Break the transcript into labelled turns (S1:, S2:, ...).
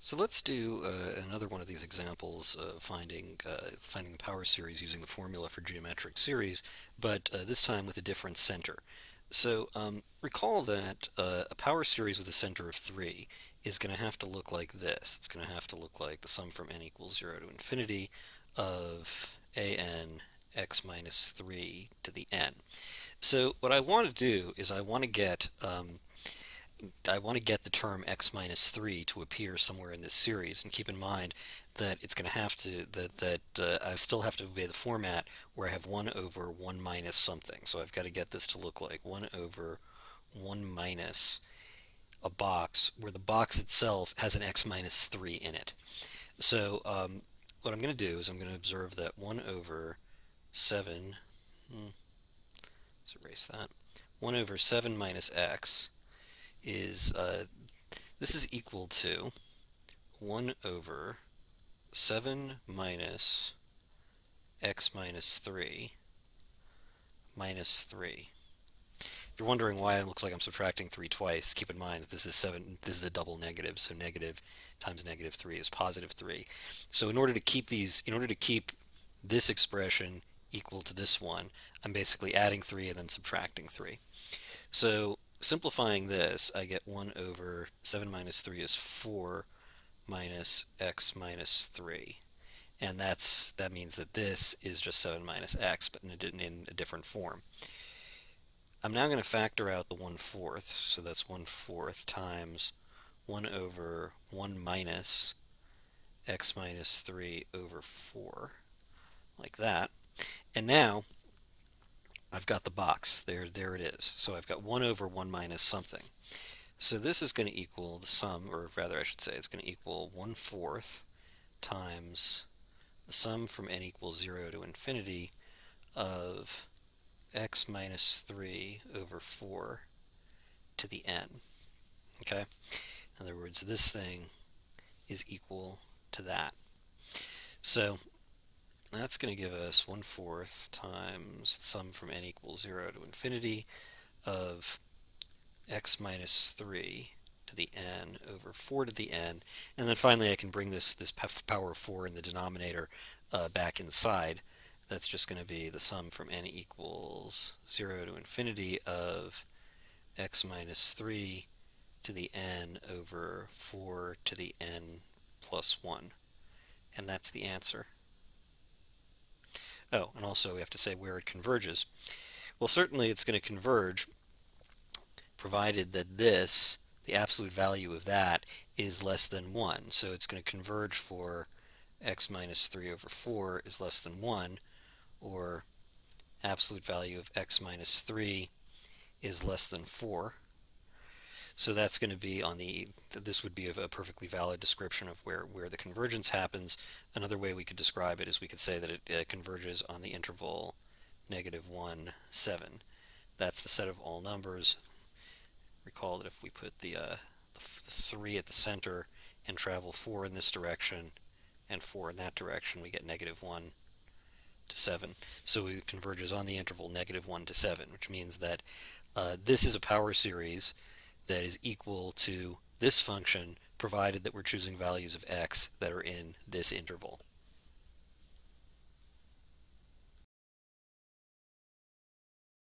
S1: So let's do another one of these examples of finding the power series using the formula for geometric series, but this time with a different center. So recall that a power series with a center of 3 is going to have to look like this. It's going to have to look like the sum from n equals 0 to infinity of an x minus 3 to the n. So what I want to do is I want to get the term x minus 3 to appear somewhere in this series, and keep in mind that it's going to have to I still have to obey the format where I have 1 over 1 minus something. So I've got to get this to look like 1 over 1 minus a box where the box itself has an x minus 3 in it. So what I'm going to do is I'm going to observe that 1 over 7, let's erase that, 1 over 7 minus x is this is equal to 1 over 7 minus x minus 3 minus 3. If you're wondering why it looks like I'm subtracting 3 twice, keep in mind that this is a double negative, so negative times negative 3 is positive 3. So in order to keep this expression equal to this one, I'm basically adding 3 and then subtracting 3. So simplifying this, I get 1 over 7 minus 3 is 4 minus x minus 3. And that means that this is just 7 minus x, but in a different form. I'm now going to factor out the 1/4, so that's 1/4 times 1 over 1 minus x minus 3 over 4, like that. And now I've got the box. There it is. So I've got 1 over 1 minus something. So this is going to equal the sum, or rather I should say it's going to equal 1/4 times the sum from n equals 0 to infinity of x minus 3 over 4 to the n. Okay? In other words, this thing is equal to that. So that's going to give us 1/4 times the sum from n equals 0 to infinity of x minus 3 to the n over 4 to the n. And then finally I can bring this power of 4 in the denominator back inside. That's just going to be the sum from n equals 0 to infinity of x minus 3 to the n over 4 to the n plus 1. And that's the answer. Oh, and also we have to say where it converges. Well, certainly it's going to converge provided that the absolute value of that, is less than 1. So it's going to converge for x minus 3 over 4 is less than 1, or absolute value of x minus 3 is less than 4. So that's going to be this would be a perfectly valid description of where the convergence happens. Another way we could describe it is we could say that it converges on the interval -1, 7. That's the set of all numbers. Recall that if we put the 3 at the center and travel 4 in this direction and 4 in that direction, we get -1 to 7. So it converges on the interval -1 to 7, which means that this is a power series that is equal to this function, provided that we're choosing values of x that are in this interval.